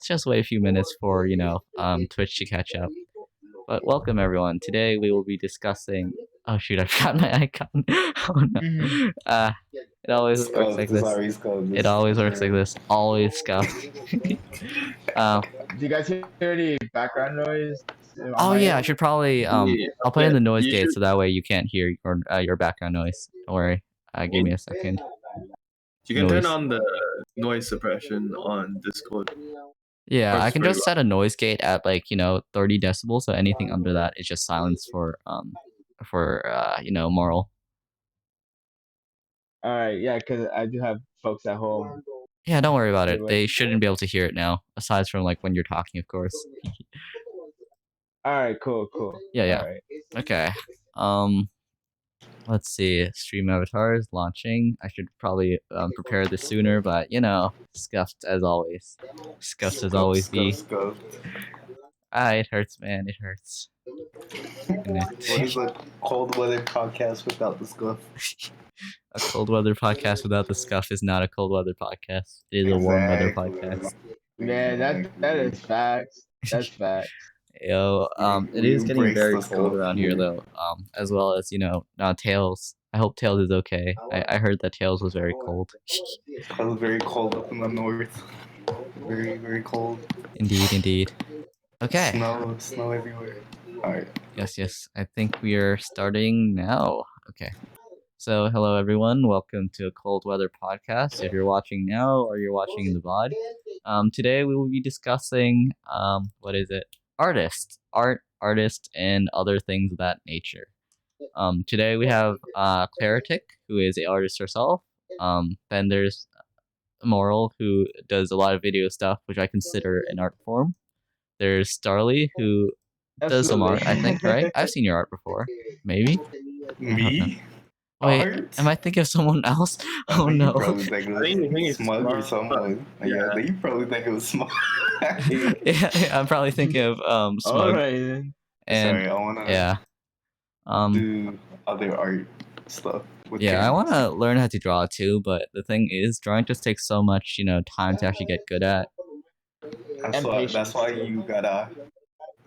let's just wait a few minutes for Twitch to catch up. But welcome everyone. Today we will be discussing. Oh shoot! I forgot my icon. Oh no. It always works like this. It always works like this. Always scuff. Do you guys hear any background noise? Oh yeah, I should probably I'll put in the noise you gate should- so that way you can't hear your background noise. Don't worry. Give me a second. You can Noise. turn on the noise suppression on Discord. Yeah, Works I can pretty just set a noise gate at 30 decibels, so anything under that is just silence for moral. All right, yeah, because I do have folks at home. Yeah, don't worry about it. Anyway. They shouldn't be able to hear it now, aside from when you're talking, of course. All right, cool. Yeah. All right. Okay. Let's see. Stream avatars launching. I should probably prepare this sooner, but scuffed as always. Scuffed as always be. It hurts, man. It hurts. What is a cold weather podcast without the scuff? A cold weather podcast without the scuff is not a cold weather podcast. It is a warm weather podcast. Man, that is facts. That's facts. Yo, it is getting very cold around here though. As well as Tails. I hope Tails is okay. I heard that Tails was very cold. It was very cold up in the north. Very, very cold. Indeed. Okay. Snow everywhere. Alright. Yes. I think we are starting now. Okay. So, hello everyone. Welcome to a cold weather podcast. If you're watching now or you're watching in the VOD, today we will be discussing artists, and other things of that nature. Today we have Claritic, who is an artist herself. Then there's Moral, who does a lot of video stuff, which I consider an art form. There's Starly, who does some art, I think, right? I've seen your art before. Maybe? Me? Wait, Art? am I thinking of someone else? Oh You no. probably think it was Smug or someone. Yeah, you probably think it was Smug. yeah, I'm probably thinking of Smug. Alright then. And Sorry, I wanna yeah. do other art stuff. With Yeah, I games. want to learn how to draw too, but the thing is, drawing just takes so much, time to actually get good at. That's why you gotta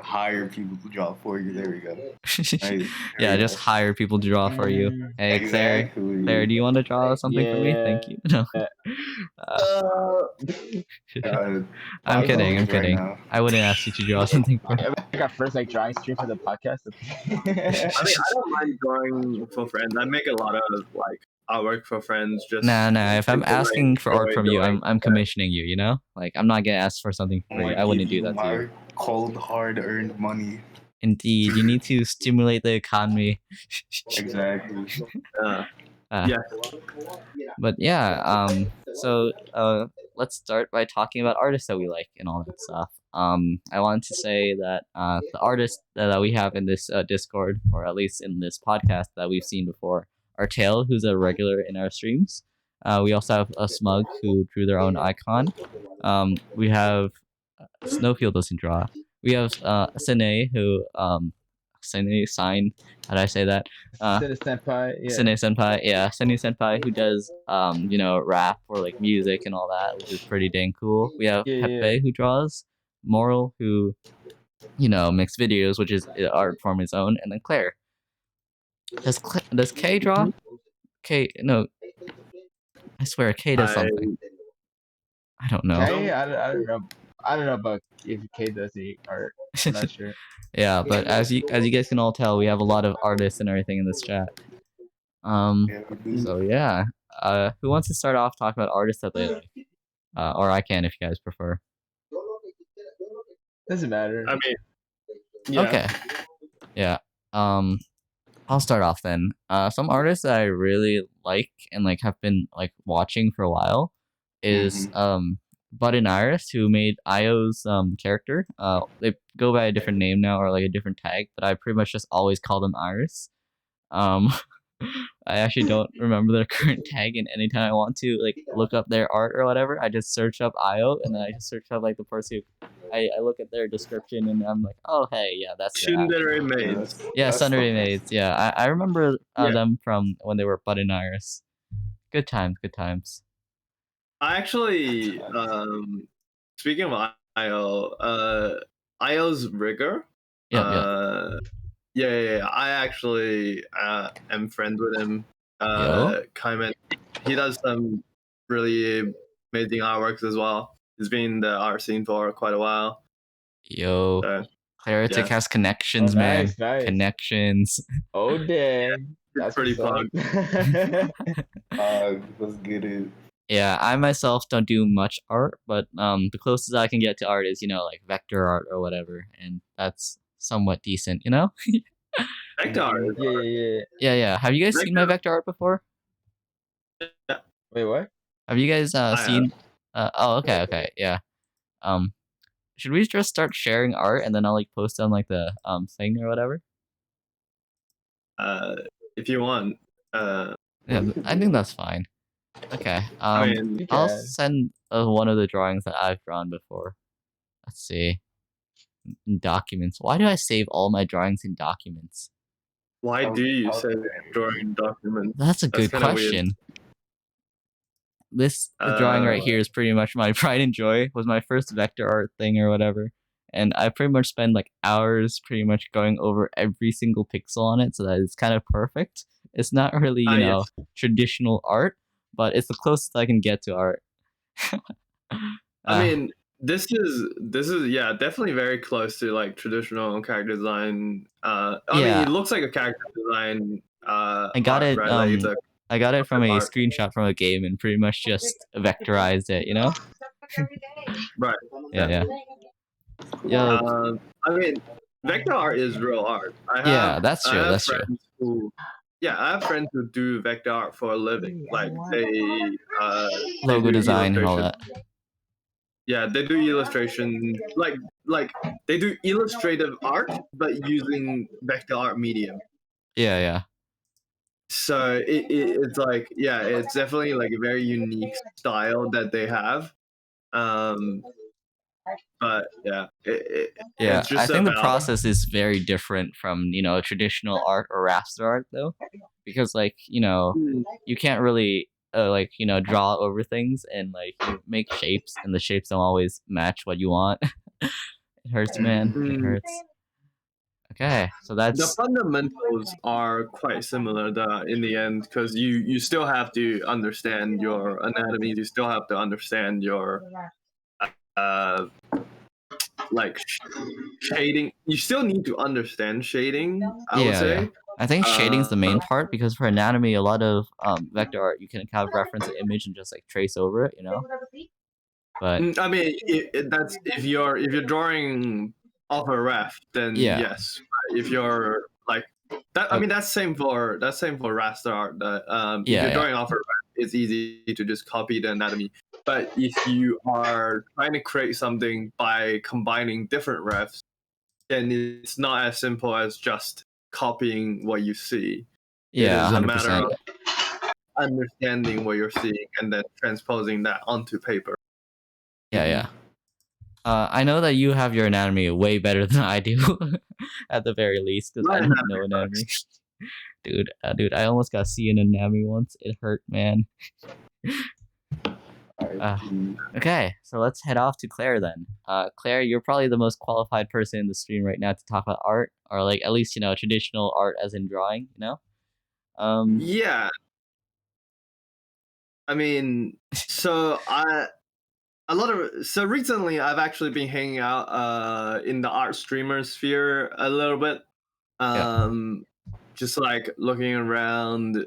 hire people to draw for you. There we go. Right, Yeah, just hire people to draw for you. Hey, Claire, do you want to draw something for me? Thank you. No. I'm kidding. Right now. I wouldn't ask you to draw something for me. Like our first drawing stream for the podcast. I don't mind drawing for friends. I make a lot of artwork for friends. Just Nah. If I'm asking for art from you, drawing. I'm commissioning you. I'm not gonna ask for something free. I wouldn't do that to you. Cold, hard-earned money. Indeed, you need to stimulate the economy. Exactly. Yeah. But yeah, so let's start by talking about artists that we like and all that stuff. I wanted to say that the artists that we have in this Discord, or at least in this podcast that we've seen before, are Tail, who's a regular in our streams. We also have a Smug, who drew their own icon. We have Snowfield doesn't draw. We have Sine, who Sine Sign. How did I say that? Sene Senpai. Yeah. Sene Senpai, yeah, Sene Senpai, who does rap or music and all that, which is pretty dang cool. We have Pepe, who draws. Moral, who makes videos, which is an art form his own, and then Claire. Does K draw? K, no. I swear K does something. I don't know. K? I don't know. I don't know about if K does the art. I'm not sure. Yeah, but as you guys can all tell, we have a lot of artists and everything in this chat. So yeah. Who wants to start off talking about artists that they like? Or I can if you guys prefer. Doesn't matter. I mean, yeah. Okay. Yeah. I'll start off then. Some artists that I really like and have been watching for a while is Bud and Iris, who made Io's character. They go by a different name now, or a different tag, but I pretty much just always call them Iris. I actually don't remember their current tag, and anytime I want to look up their art or whatever, I just search up Io, and then I just search up the person who I look at their description, and I'm like, oh hey, yeah, that's Tsundere Maids. Yeah, Tsundere Maids. Yeah, I remember them from when they were Bud and Iris. Good times. I actually, speaking of IO. IO's Rigor. Yep, yep. Yeah. I actually am friends with him. Yo. Kaiman. He does some really amazing artworks as well. He's been in the art scene for quite a while. Yo. So, Claritic yeah. has connections, Oh, man. nice. Connections. Oh dang. That's pretty what's up. Let's get it. Yeah, I myself don't do much art, but the closest I can get to art is, like vector art or whatever, and that's somewhat decent, Vector art. Yeah. Yeah. Have you guys seen my vector art before? Wait, what? Have you guys have. seen? Oh, okay, yeah. Should we just start sharing art and then I'll like post on like the thing or whatever? If you want. Yeah, I think that's fine. Okay. I mean, You I'll can. send one of the drawings that I've drawn before. Let's see. In documents. Why do I save all my drawings in documents? why do you say drawing document? That's a good kinda weird. question. This drawing right here is pretty much my pride and joy. Was my first vector art thing or whatever. And I pretty much spend like hours pretty much going over every single pixel on it so that it's kind of perfect. It's not really, you know, traditional art, but it's the closest I can get to art. I mean, this is yeah, definitely very close to like traditional character design. I mean, it looks like a character design. I got art, it. right? Like, I got it from a screenshot from a game and pretty much just vectorized it. You know? Right. Yeah. I mean, vector art is real art. That's true. That's true. I have friends who do vector art for a living. Like they logo design and all that. Yeah, they do illustration, like they do illustrative art, but using vector art medium. Yeah. So it's like, yeah, it's definitely like a very unique style that they have. But yeah, it's just I think the process is very different from, you know, traditional art or raster art though, because like, you know, you can't really like, you know, draw over things and like you make shapes and the shapes don't always match what you want. It hurts, man. It hurts. Okay, so that's the fundamentals are quite similar in the end, because you still have to understand your anatomy. You still have to understand your like shading. You still need to understand shading, I would say. I think shading's the main part, because for anatomy, a lot of vector art, you can kind of reference an image and just like trace over it, you know. But I mean, that's if you're drawing off a ref, then yes. If you're like that, I mean, that's same for raster art. If you're drawing off a ref, it's easy to just copy the anatomy. But if you are trying to create something by combining different refs, then it's not as simple as just copying what you see. Yeah, it is 100%. a matter of understanding what you're seeing and then transposing that onto paper. Yeah. I know that you have your anatomy way better than I do, at the very least, because I don't know anatomy. Dude, I almost got C in anatomy once. It hurt, man. Okay, so let's head off to Claire then. Claire, you're probably the most qualified person in the stream right now to talk about art, or like at least, you know, traditional art as in drawing, you know? Yeah. I mean, so recently I've actually been hanging out in the art streamer sphere a little bit. Just like looking around,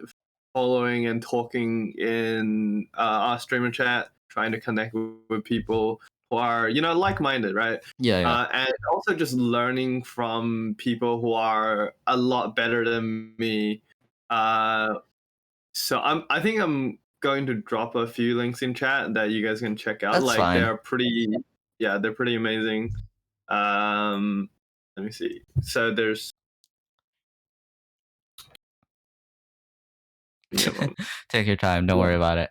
following and talking in our streamer chat, trying to connect with people who are, you know, like-minded, right? And also just learning from people who are a lot better than me. So I think I'm going to drop a few links in chat that you guys can check out. That's fine. They're pretty amazing. Let me see. So there's take your time, don't worry about it.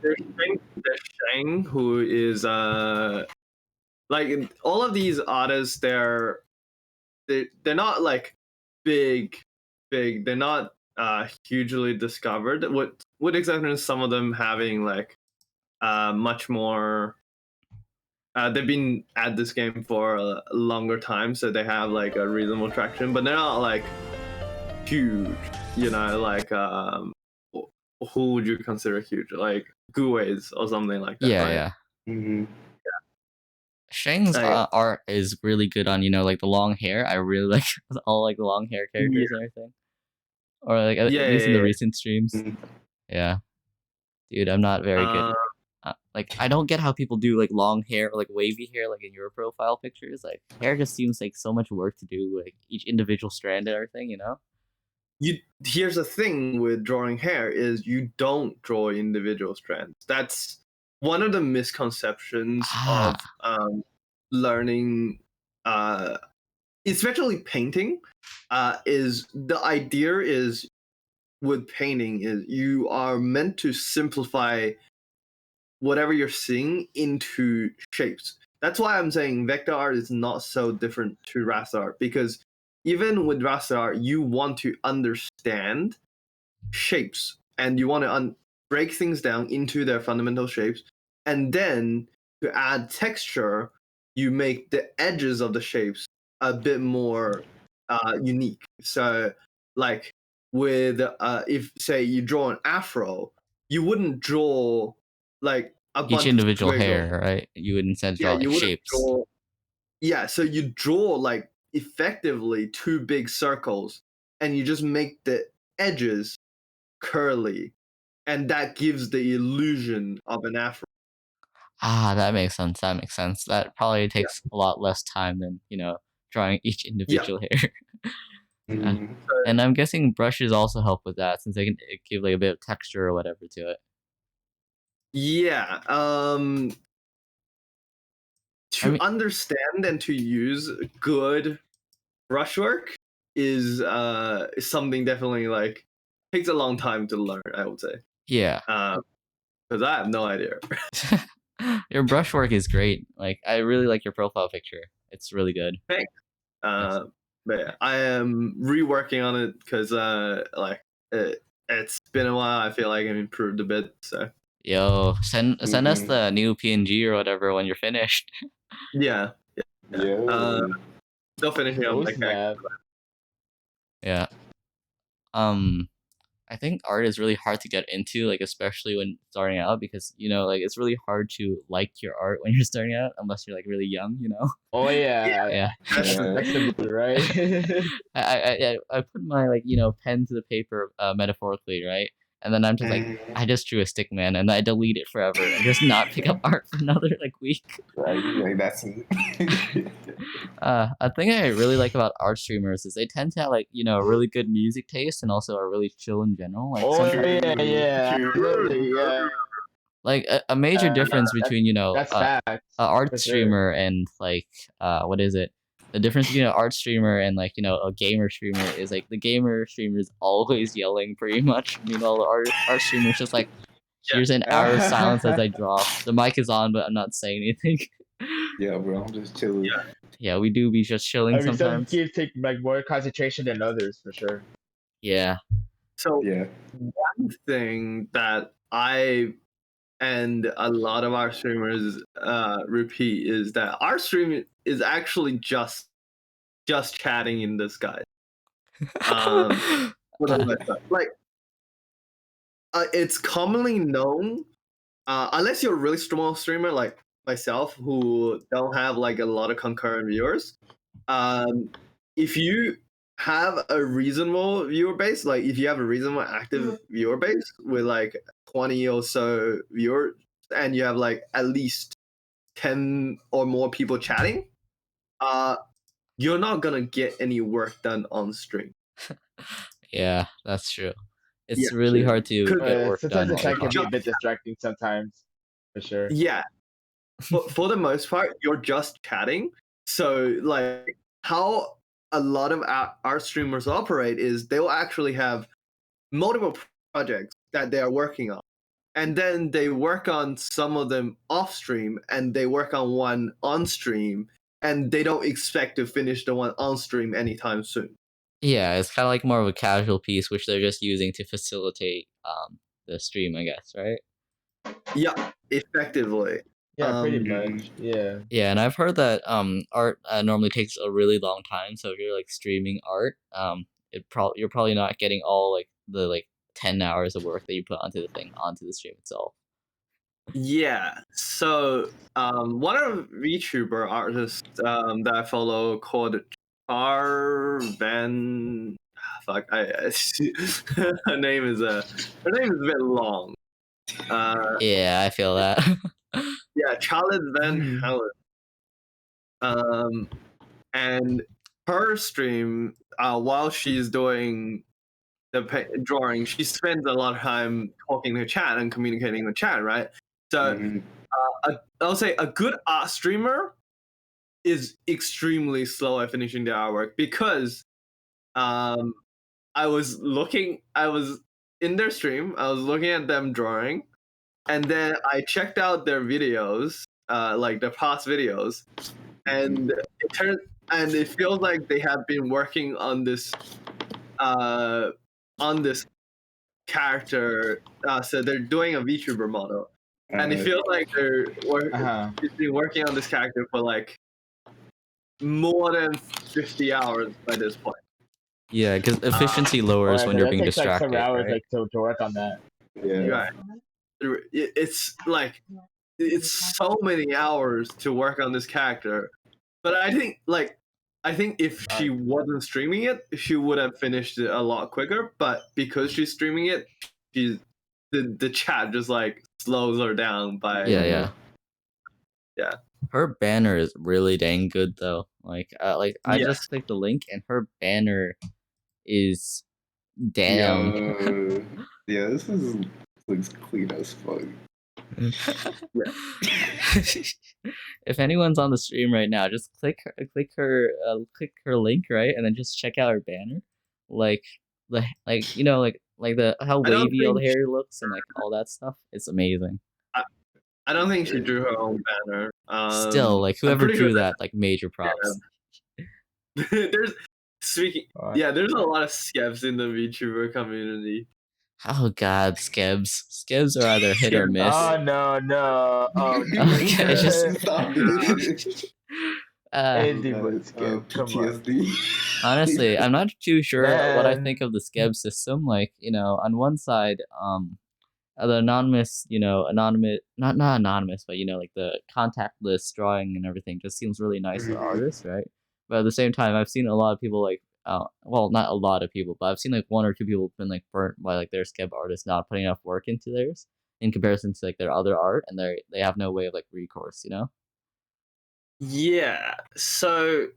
There's Shang, who is like all of these artists, they're not like big, they're not hugely discovered, with exception of some of them having like much more they've been at this game for a longer time, so they have like a reasonable traction, but they're not like huge. You know, like who would you consider huge? Like Gui's or something like that. Yeah, right? yeah. Mm-hmm. Shang's art is really good on, you know, like the long hair. I really like all like the long hair characters and everything. Or like at least in the recent streams. Yeah. Dude, I'm not very good. Like I don't get how people do like long hair or like wavy hair like in your profile pictures. Like hair just seems like so much work to do, like each individual strand and everything, you know? Here's the thing with drawing hair is you don't draw individual strands. That's one of the misconceptions of learning, especially painting. Is the idea is with painting is you are meant to simplify whatever you're seeing into shapes. That's why I'm saying vector art is not so different to raster art, because even with raster art, you want to understand shapes and you want to break things down into their fundamental shapes, and then to add texture, you make the edges of the shapes a bit more unique. So, like with if say you draw an afro, you wouldn't draw like each individual hair, right? You would instead draw like shapes. So you draw like effectively two big circles, and you just make the edges curly, and that gives the illusion of an afro. That makes sense. That makes sense. That probably takes a lot less time than, you know, drawing each individual hair. And I'm guessing brushes also help with that, since they can give like a bit of texture or whatever to it. Yeah. To understand and to use good brushwork is something definitely like takes a long time to learn, I would say. Yeah. Because I have no idea. Your brushwork is great. Like I really like your profile picture. It's really good. Thanks. But yeah, I am reworking on it because like it's been a while. I feel like I've improved a bit. So yo, send us the new PNG or whatever when you're finished. Yeah. Still finishing up like that. Yeah. I think art is really hard to get into, like especially when starting out, because you know, like it's really hard to like your art when you're starting out, unless you're like really young, you know. Oh yeah. That's the mood, right? I put my like, you know, pen to the paper metaphorically, right? And then I'm just like, I just drew a stick man, and I delete it forever, and just not pick up art for another like week. Right, that's a thing I really like about art streamers is they tend to have like, you know, really good music taste and also are really chill in general. Like like a major difference between, you know, an art streamer and like what is it? The difference between an art streamer and like, you know, a gamer streamer is like the gamer streamer is always yelling pretty much. Meanwhile, the art streamer is just like, here's an hour of silence as I draw. The mic is on, but I'm not saying anything. Yeah, bro, I'm just chilling. Yeah, we do be just chilling sometimes. Some kids take like more concentration than others for sure. Yeah. So one thing that I and a lot of our streamers repeat is that our stream is actually just chatting in disguise. Like it's commonly known, unless you're a really small streamer like myself who don't have like a lot of concurrent viewers. If you have a reasonable viewer base, like if you have a reasonable active viewer base with like 20 or so viewers, and you have like at least 10 or more people chatting, you're not gonna get any work done on stream. Yeah, that's true. It's really hard to get work done. Sometimes the chat can be a bit distracting sometimes, for sure. Yeah. For the most part, you're just chatting. So like how a lot of our streamers operate is they will actually have multiple projects that they are working on, and then they work on some of them off stream, and they work on one on stream, and they don't expect to finish the one on stream anytime soon. Yeah, it's kind of like more of a casual piece, which they're just using to facilitate the stream, I guess, right? Yeah, effectively. Yeah, pretty Um, much. Yeah. Yeah, and I've heard that art normally takes a really long time. So if you're like streaming art, you're probably not getting all like the like 10 hours of work that you put onto the thing onto the stream itself. yeah. So one of VTuber artists that I follow called Char Van. Fuck, her name is a bit long. Yeah, I feel that. Yeah, Charlotte Van Halen. And her stream, while she's doing the drawing, she spends a lot of time talking to chat and communicating with chat, right? So I'll say a good art streamer is extremely slow at finishing their artwork because I was in their stream, I was looking at them drawing, and then I checked out their videos, like the past videos, and it feels like they have been working on this character. So they're doing a VTuber model, and it feels like she's been working on this character for like more than 50 hours by this point. Yeah, because efficiency lowers when you're being distracted. Like 7 hours, right? like to work on that. Yeah. Right. It's like it's so many hours to work on this character, but I think if she wasn't streaming it, she would have finished it a lot quicker. But because she's streaming it, the chat just like slows her down by Yeah. Her banner is really dang good though. I just clicked the link and her banner is damn. Yeah, this looks clean as fuck. If anyone's on the stream right now, just click her link, right, and then just check out her banner, like the how wavy all the hair looks and like all that stuff. It's amazing. I don't think she drew her own banner. Still, like whoever drew that, like major props. Yeah. There's a lot of skevs in the VTuber community. Oh god, skevs are either hit or miss. Oh no. Oh, okay, just stop PTSD. Honestly, I'm not too sure what I think of the Skeb system. Like, on one side, the anonymous, not anonymous, but like the contactless drawing and everything just seems really nice for artists, right? But at the same time, I've seen a lot of people like, well, not a lot of people, but I've seen like one or two people been like burnt by like their Skeb artists not putting enough work into theirs in comparison to like their other art, and they have no way of like recourse, Yeah. So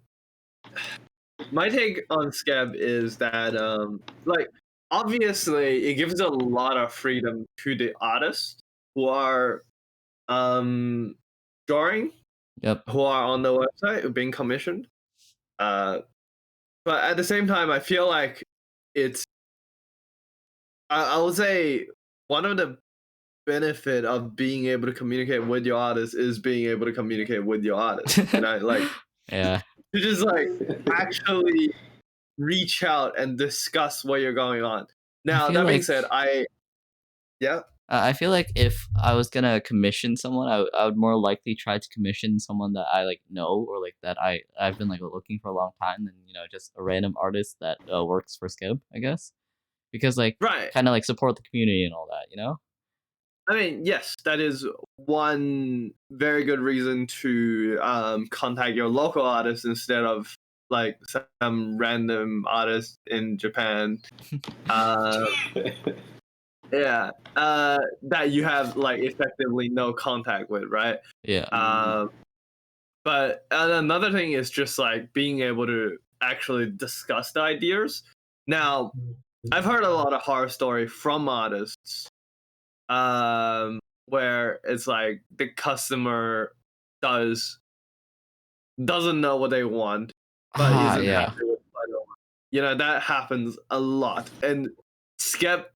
my take on Skeb is that like obviously it gives a lot of freedom to the artists who are drawing, who are on the website being commissioned. But at the same time, I feel like it's I would say one of the benefit of being able to communicate with your artist is being able to communicate with your artist. And I like yeah. To just like actually reach out and discuss what you're going on. Now that being said, I feel like if I was gonna commission someone, I would more likely try to commission someone that I like know or like that I've been like looking for a long time than just a random artist that works for Skeb, I guess, because like kind of like support the community and all that, I mean, yes, that is one very good reason to contact your local artist instead of like some random artist in Japan. Yeah, that you have like effectively no contact with, right? Yeah. But another thing is just like being able to actually discuss the ideas. Now, I've heard a lot of horror story from artists where it's like the customer doesn't know what they want, but isn't happy with what they want. That happens a lot, and Skep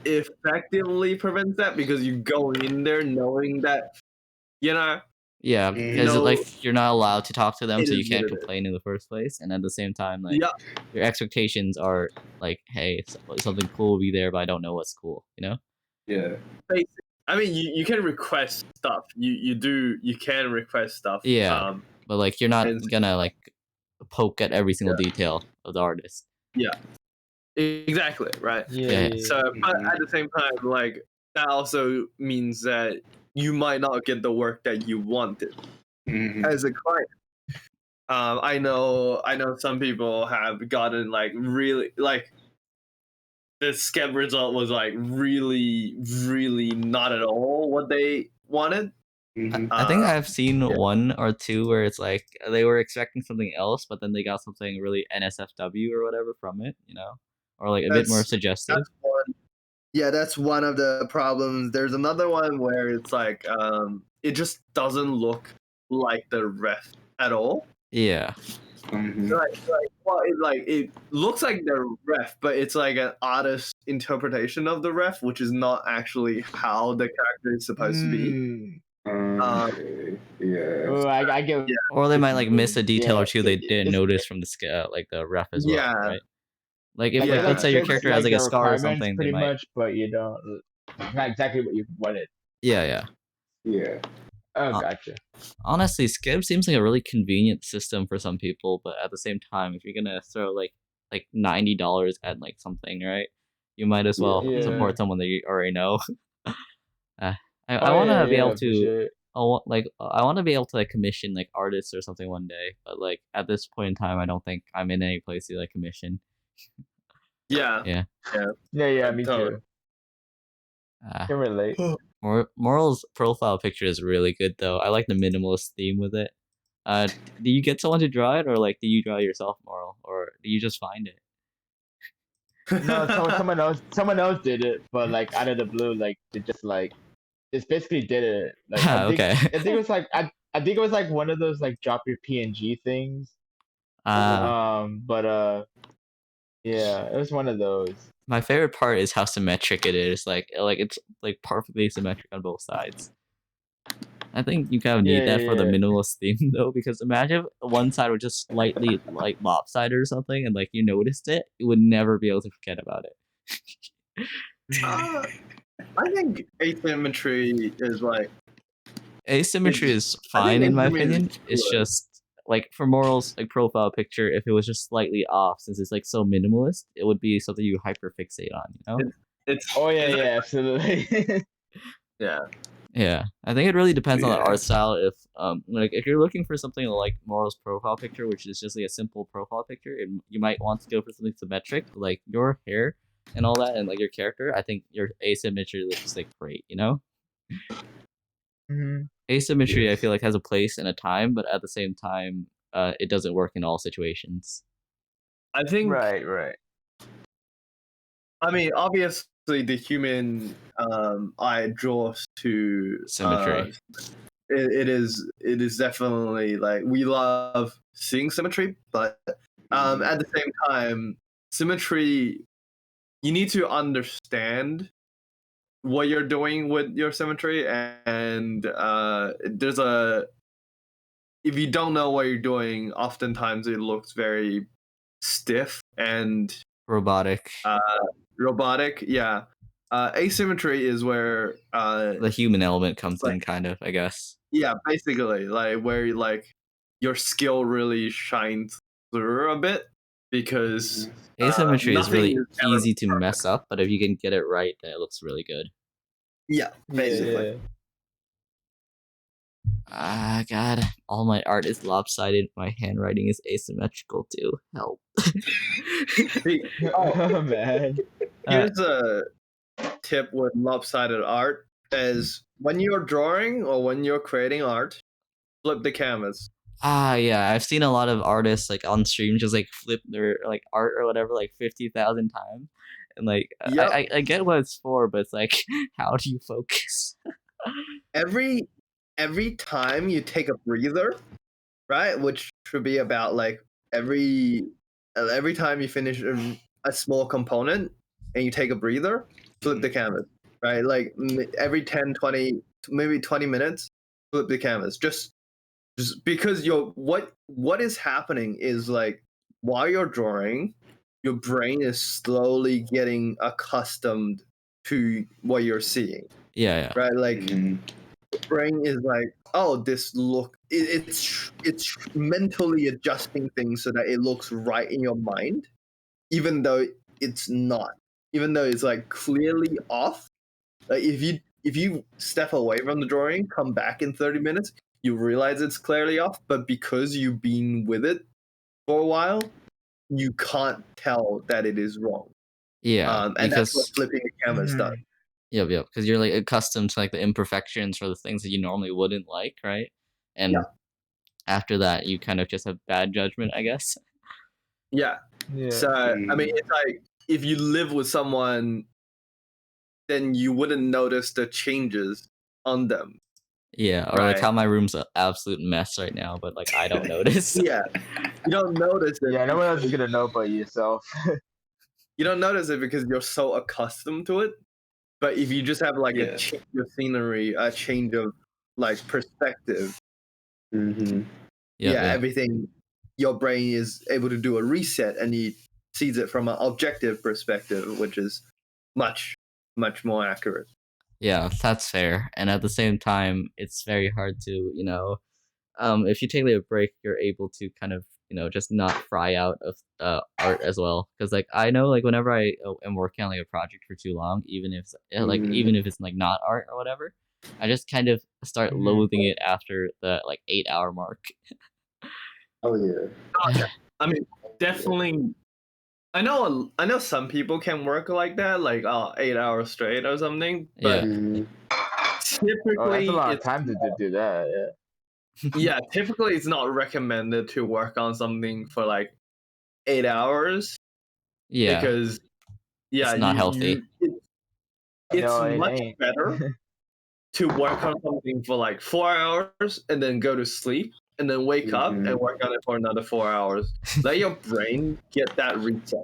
effectively prevents that because you go in there knowing that yeah, because like you're not allowed to talk to them, so you can't complain in the first place, and at the same time, like your expectations are like, hey, something cool will be there, but I don't know what's cool, Yeah. I mean, you can request stuff. You can request stuff. Yeah, but like you're not and- gonna like poke at every single detail of the artist. Yeah, exactly, right. Yeah. So, but at the same time, like that also means that you might not get the work that you wanted as a client. I know some people have gotten like really like the sketch result was like really not at all what they wanted. I think I've seen one or two where it's like they were expecting something else, but then they got something really NSFW or whatever from it, you know, or like a bit more suggestive. That's one. Yeah, that's one of the problems. There's another one where it's like it just doesn't look like the ref at all. Yeah. It looks like the ref, but it's like an artist interpretation of the ref, which is not actually how the character is supposed to be. Oh, I get. Yeah. Or they might like miss a detail or two they didn't notice from the scale, like the ref as well, right? Like if like, let's say your character has like a scar or something, pretty they might... much, but you don't. Not exactly what you wanted. Yeah. Oh, gotcha. Honestly, Skib seems like a really convenient system for some people, but at the same time, if you're gonna throw like $90 at like something, right? You might as well support someone that you already know. I want to be able to. I want to be able to like commission like artists or something one day, but like at this point in time, I don't think I'm in any place to like commission. Yeah. Me too. Can relate. Moral's profile picture is really good though. I like the minimalist theme with it. Do you get someone to draw it, or like do you draw it yourself, Moral, or do you just find it? No, someone else did it, but like out of the blue, like they just basically did it. Like, okay. I think it was like I think it was like one of those like drop your PNG things. Yeah, it was one of those. My favorite part is how symmetric it is. Like it's like perfectly symmetric on both sides. I think you kind of need that for the minimalist theme though, because imagine if one side was just slightly like lopsided or something, and like you noticed it, you would never be able to forget about it. I think asymmetry is like... Asymmetry is fine in my opinion. It's just like for Moral's like profile picture, if it was just slightly off, since it's like so minimalist, it would be something you hyperfixate on, you know? Absolutely. Yeah, I think it really depends on the art style. If like if you're looking for something like Moral's profile picture, which is just like a simple profile picture, you might want to go for something symmetric, like your hair and all that, and like your character. I think your asymmetry looks like great, you know? Asymmetry, I feel like, has a place and a time, but at the same time, it doesn't work in all situations. I think right. I mean, obviously, the human eye draws to symmetry. It is definitely like we love seeing symmetry, but at the same time, symmetry, you need to understand what you're doing with your symmetry, and if you don't know what you're doing, oftentimes it looks very stiff and robotic. Asymmetry is where the human element comes in, kind of, I guess. Yeah, basically, like where like your skill really shines through a bit, because asymmetry is really easy to mess up, but if you can get it right, then it looks really good. Yeah, basically. God, all my art is lopsided. My handwriting is asymmetrical too. Help. Oh man. Here's a tip with lopsided art: is when you're drawing or when you're creating art, flip the canvas. Yeah, I've seen a lot of artists like on stream just like flip their like art or whatever like 50,000 times, and like I get what it's for, but it's like, how do you focus? Every time you take a breather, right, which should be about like every time you finish a small component and you take a breather, flip the canvas, right? Like every 10, 20, maybe 20 minutes, flip the canvas. Just because what is happening is like while you're drawing, your brain is slowly getting accustomed to what you're seeing. Yeah. Right, like Mhm. brain is like, oh, this look. It's mentally adjusting things so that it looks right in your mind, even though it's not. Even though it's like clearly off. Like if you step away from the drawing, come back in 30 minutes, you realize it's clearly off. But because you've been with it for a while, you can't tell that it is wrong. Yeah, And that's what because flipping a canvas does. yep, because you're like accustomed to like the imperfections or the things that you normally wouldn't like, right? And Yeah. after that, you kind of just have bad judgment, I guess. Yeah. Yeah. So I mean, it's like if you live with someone, then you wouldn't notice the changes on them. Yeah, or like Right. how my room's an absolute mess right now, but like I don't notice. Yeah. You don't notice it. Yeah, no one else is gonna know but yourself. You don't notice it because you're so accustomed to it. But if you just have like a change of scenery, a change of like perspective, Mhm. Yeah. everything, your brain is able to do a reset and it sees it from an objective perspective, which is much, much more accurate. Yeah, that's fair. And at the same time, it's very hard to, if you take like a break, you're able to kind of, just not fry out of art as well. Because like I know, like whenever I am working on like a project for too long, even if even if it's like not art or whatever, I just kind of start loathing it after the like 8 hour mark. Oh yeah. I mean, definitely. I know some people can work like that, like 8 hours straight or something. But Yeah. typically, Oh, that's a lot of it's time to do that. Yeah. yeah, typically it's not recommended to work on something for like 8 hours Yeah. because It's not healthy. It's No, it much ain't. better to work on something for like 4 hours and then go to sleep and then wake up and work on it for another 4 hours. Let your brain get that reset.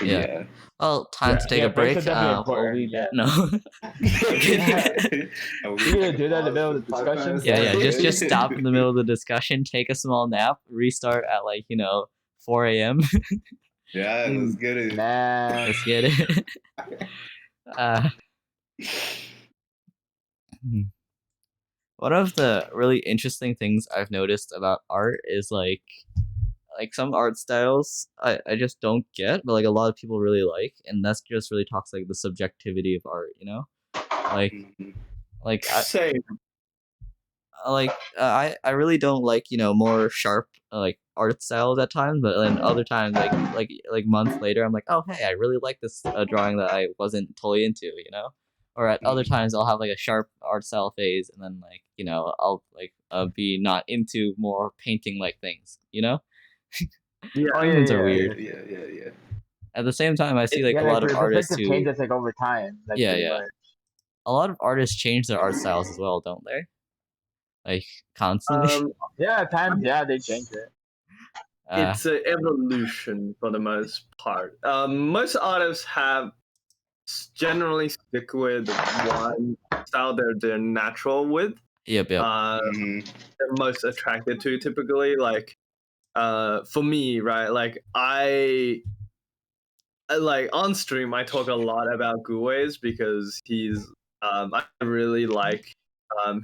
Yeah. Well, time to take a break. breaks are definitely important. Yeah. Yeah. No. You gonna do that in the middle of the discussion? Yeah. Just stop in the middle of the discussion, take a small nap, restart at like 4 a.m. Yeah, let's get it. Nah. Let's get it. One of the really interesting things I've noticed about art is like some art styles I just don't get, but like a lot of people really like, and that's just really talks like the subjectivity of art, like Same. I really don't like more sharp like art styles at times, but then other times like months later I'm like, oh hey, I really like this drawing that I wasn't totally into, or at other times I'll have like a sharp art style phase, and then like I'll like be not into more painting like things, Yeah. Humans are weird. Yeah. At the same time, I see like Yeah, a lot of the artists perspective who changes like over time. Like, Yeah, pretty yeah. much. a lot of artists change their art styles as well, don't they? Like constantly. Yeah, at times, yeah, they change it. It's an evolution for the most part. Most artists have generally stick with one style they're natural with. Yep. They're most attracted to typically. Like for me, right? Like I like on stream I talk a lot about Guiz because he's I really like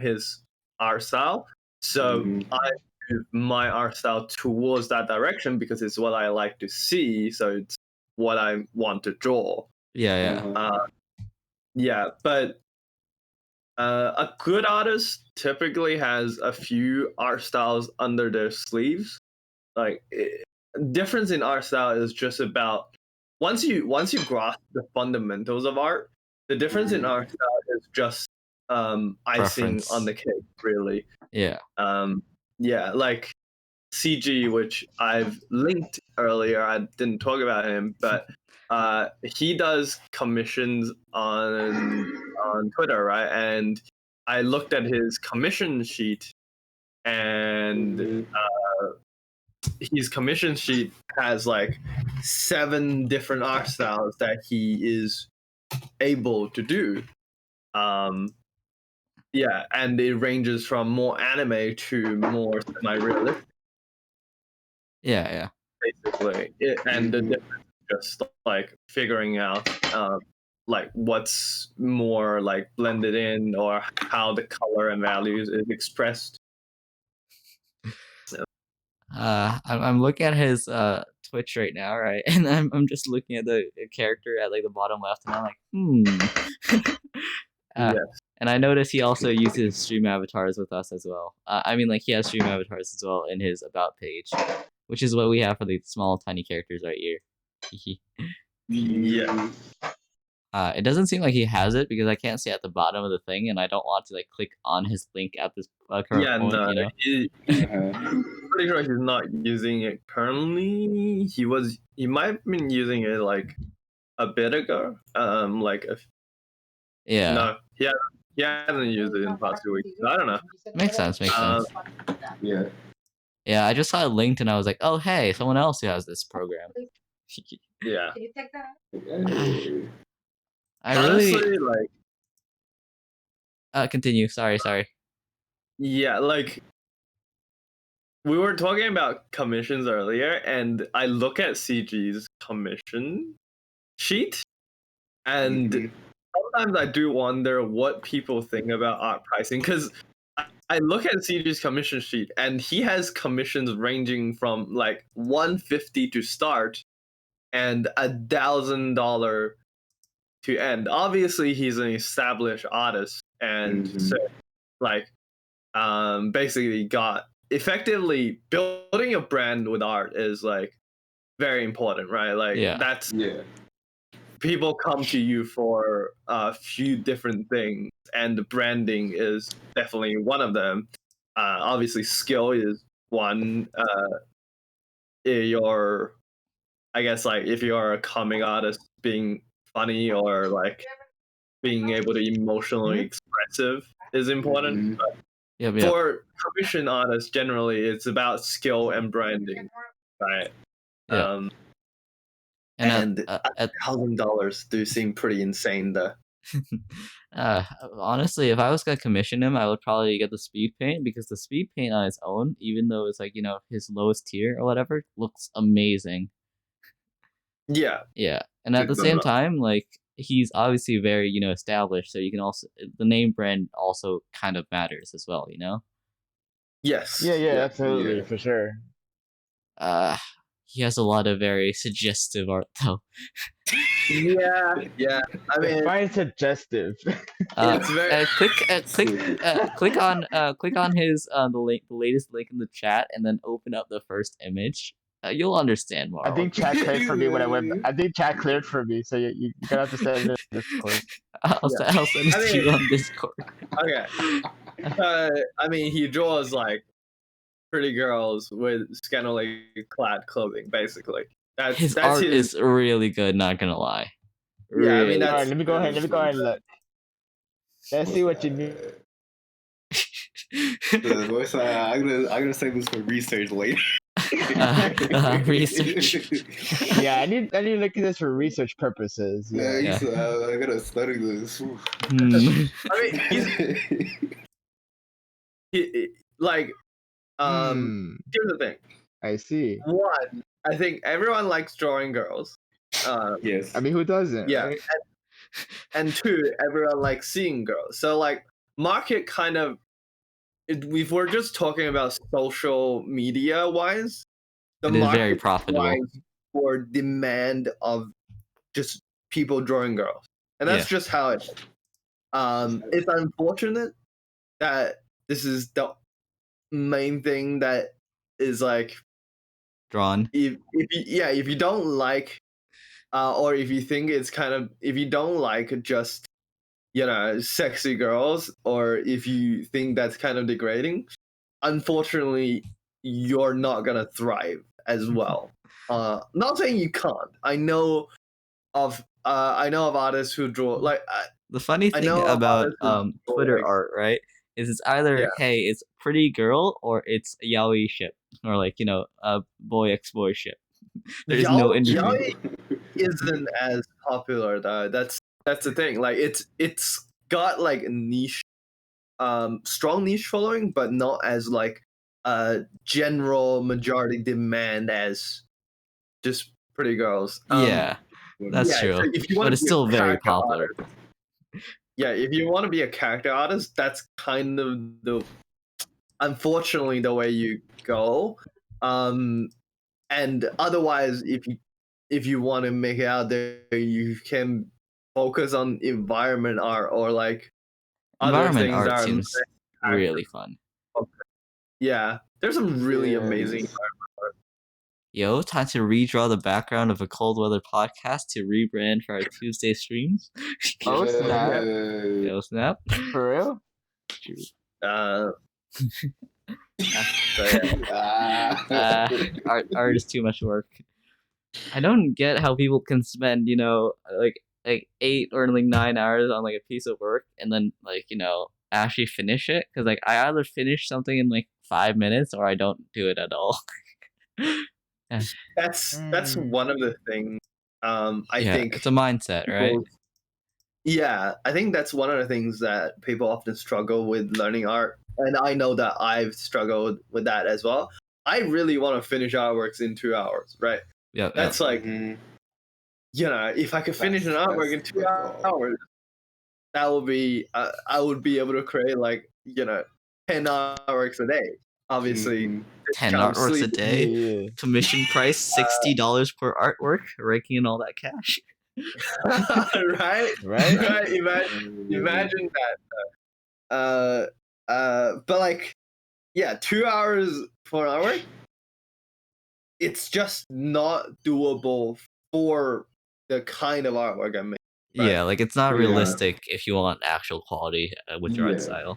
his art style. So I move my art style towards that direction because it's what I like to see. So it's what I want to draw. Yeah. Yeah, but a good artist typically has a few art styles under their sleeves. Like difference in art style is just about once you grasp the fundamentals of art, the difference in art style is just icing Preference. on the cake, really. Yeah. Yeah, like CG, which I've linked earlier. I didn't talk about him, but he does commissions on Twitter, right? And I looked at his commission sheet, and his commission sheet has like 7 different art styles that he is able to do. Yeah, and it ranges from more anime to more semi-realistic. Yeah. Basically, and the difference is just like figuring out like what's more like blended in, or how the color and values is expressed. I'm looking at his Twitch right now, right? And I'm just looking at the character at like the bottom left, and I'm like, Yes. And I notice he also uses stream avatars with us as well. I mean, like he has stream avatars as well in his about page, which is what we have for the small tiny characters right here. Yeah. It doesn't seem like he has it because I can't see at the bottom of the thing, and I don't want to like click on his link at this current point. No, You know? I'm pretty sure he's not using it currently. He might have been using it like a bit ago. Yeah. No, he hasn't used it in the past 2 weeks. I don't know. Makes sense. Yeah. Yeah, I just saw it linked, and I was like, oh hey, someone else who has this program. Yeah. I really Honestly, like. Continue. Sorry. Yeah, like we were talking about commissions earlier, and I look at CG's commission sheet, and sometimes I do wonder what people think about art pricing, because I look at CG's commission sheet, and he has commissions ranging from like $150 to start and $1,000 to end. Obviously, he's an established artist, and so like basically got effectively building a brand with art is like very important, right? Like that's people come to you for a few different things, and the branding is definitely one of them. Obviously skill is one. I guess like if you're a comic artist, being funny or like being able to emotionally expressive is important. But for commission artists, generally, it's about skill and branding, right? Yeah. And $1,000 do seem pretty insane, though. Honestly, if I was gonna commission him, I would probably get the speed paint, because the speed paint on its own, even though it's like, you know, his lowest tier or whatever, looks amazing. Yeah. And at the same time, like he's obviously very, you know, established, so you can also, the name brand also kind of matters as well, you know? Yes. Yeah, absolutely, for sure. He has a lot of very suggestive art though. Yeah. I mean, very suggestive. It's very click on his the latest link in the chat, and then open up the first image. You'll understand more. I think chat cleared for me when I went. I think chat cleared for me, so you're gonna have to send it in Discord. I'll send it to you on Discord. Okay. I mean, he draws like pretty girls with scantily clad clothing, basically. His art is really good, not gonna lie. Yeah, I mean, all right, let me go ahead and look. Let's see what you mean. I'm gonna save this for research later. Research. Yeah, I need to look at this for research purposes. Yeah. I gotta study this. I mean, here's the thing. I see. One, I think everyone likes drawing girls. Yes. I mean, who doesn't? Yeah. Right? And two, everyone likes seeing girls. So like, market kind of, if we're just talking about social media wise, the it is market very profitable for demand of just people drawing girls, and that's just how it is. It's unfortunate that this is the main thing that is like drawn. If you don't like, or if you think it's kind of, if you don't like just, you know, sexy girls, or if you think that's kind of degrading, unfortunately, you're not gonna thrive as well. Not saying you can't. I know of artists who draw like. The funny thing about Twitter art, right, is it's either hey, it's pretty girl, or it's a yaoi ship, or like, you know, a boy x boy ship. There's no in between. Yaoi isn't as popular though. That's the thing. Like it's got like a niche, strong niche following, but not as like general majority demand as just pretty girls. That's true. So if you want But it's still very popular. Yeah, if you want to be a character artist, that's kind of unfortunately the way you go. And otherwise, if you want to make it out there, you can focus on environment art or like other Environment things art that are seems really fun. Yeah, there's some really amazing. Yo, time to redraw the background of a cold weather podcast to rebrand for our Tuesday streams. Oh snap! Yo, snap. For real? Art is too much work. I don't get how people can spend, like 8 or like 9 hours on like a piece of work and then like, actually finish it. Because like I either finish something in like 5 minutes or I don't do it at all. That's one of the things. I think it's a mindset, right? Yeah, I think that's one of the things that people often struggle with learning art, and I know that I've struggled with that as well. I really want to finish artworks in 2 hours, right? Yeah, that's like, if I could finish an artwork in 2 hours, that would be I would be able to create like 10 artworks a day. Obviously, 10 artworks a day. Yeah. Commission price $60 per artwork, raking in all that cash. right. Imagine that. But like, 2 hours for an hour. It's just not doable for the kind of artwork I make. Right? Yeah, like it's not realistic if you want actual quality with your art style.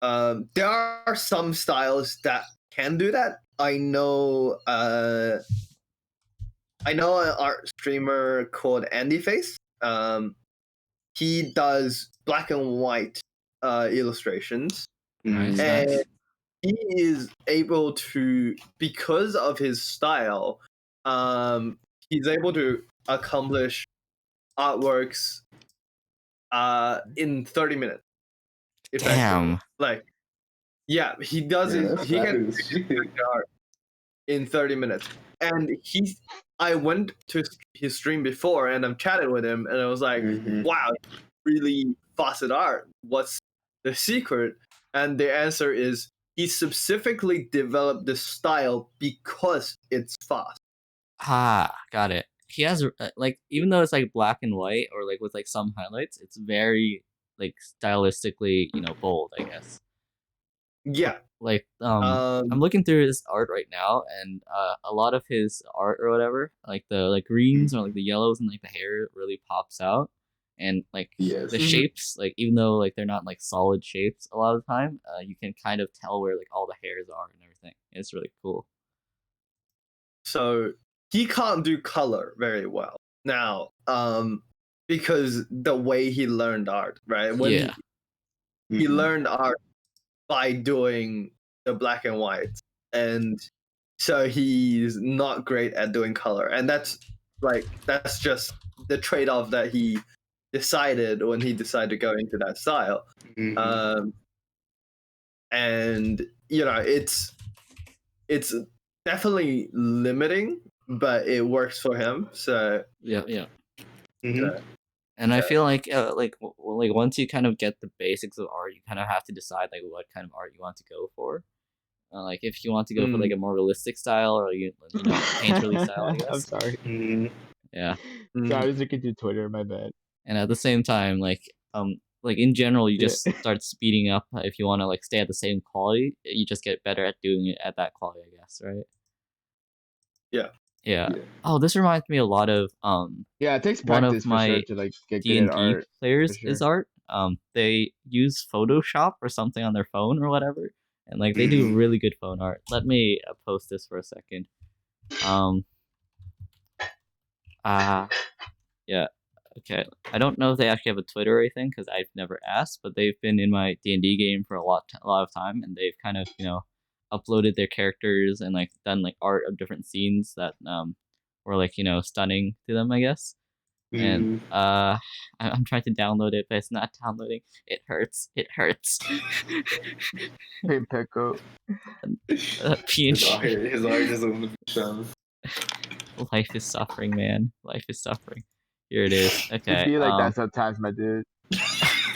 There are some styles that can do that. I know an art streamer called Andyface. He does black and white illustrations. And he is able to, because of his style, he's able to accomplish artworks in 30 minutes. Damn. Like, he does it. He can art in 30 minutes. And I went to his stream before and I've chatted with him and I was like, wow, really fast art. What's the secret? And the answer is he specifically developed the style because it's fast. Got it. He has like, even though it's like black and white or like with like some highlights, it's very like stylistically, bold, I guess. Yeah. Like I'm looking through his art right now, and a lot of his art or whatever, like the like greens or like the yellows and like the hair really pops out, and like the shapes, like even though like they're not like solid shapes a lot of the time, you can kind of tell where like all the hairs are and everything. It's really cool. So he can't do color very well now, because the way he learned art, right? When he learned art by doing the black and white, and so he's not great at doing color, and that's just the trade-off that he decided when he decided to go into that style. And it's definitely limiting, but it works for him. So and I feel like once you kind of get the basics of art, you kind of have to decide like what kind of art you want to go for. Like if you want to go for like a more realistic style or painterly style, I guess. I'm sorry. Yeah. So I was looking through Twitter. My bad. And at the same time, like in general, you just start speeding up if you want to like stay at the same quality. You just get better at doing it at that quality, I guess, right? Yeah. Oh, this reminds me a lot of it takes practice one of my for sure to like get D&D good at art. players is art. They use Photoshop or something on their phone or whatever, and like they do really good phone art. Let me post this for a second. Okay. I don't know if they actually have a Twitter or anything because I've never asked, but they've been in my D&D game for a lot of time, and they've kind of uploaded their characters and like done like art of different scenes that were like stunning to them, I guess. And I'm trying to download it, but it's not downloading. It hurts. Hey Pecco. PNG. His art is on the Life is suffering, man. Life is suffering. Here it is. Okay. It be like that sometimes, my dude.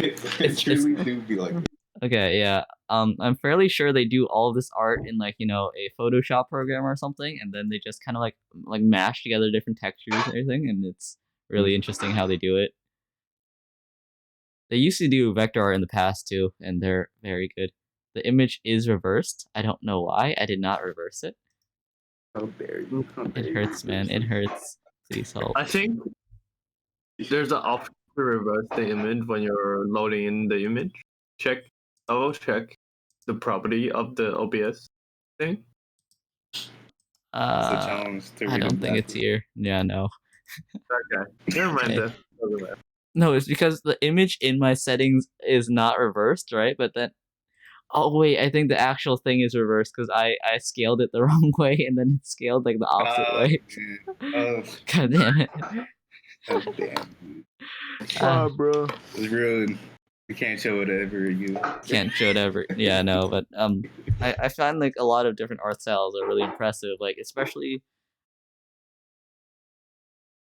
It truly do be like that. Okay, yeah. I'm fairly sure they do all of this art in like, you know, a Photoshop program or something, and then they just kind of like mash together different textures and everything, and it's really interesting how they do it. They used to do vector art in the past too, and they're very good. The image is reversed. I don't know why. I did not reverse it. How dare you? It hurts, man. It hurts. Please help. I think there's an option to reverse the image when you're loading in the image. Double check the property of the OBS thing. I don't think it's here. Yeah, no. Okay. Never mind Okay. that. No, it's because the image in my settings is not reversed, right? But then, oh wait, I think the actual thing is reversed because I scaled it the wrong way and then it scaled like the opposite way. God damn it. Oh, damn. Bro. It's ruined. You can't show it ever. You can't show it ever. Yeah, no, but I find like a lot of different art styles are really impressive. Like especially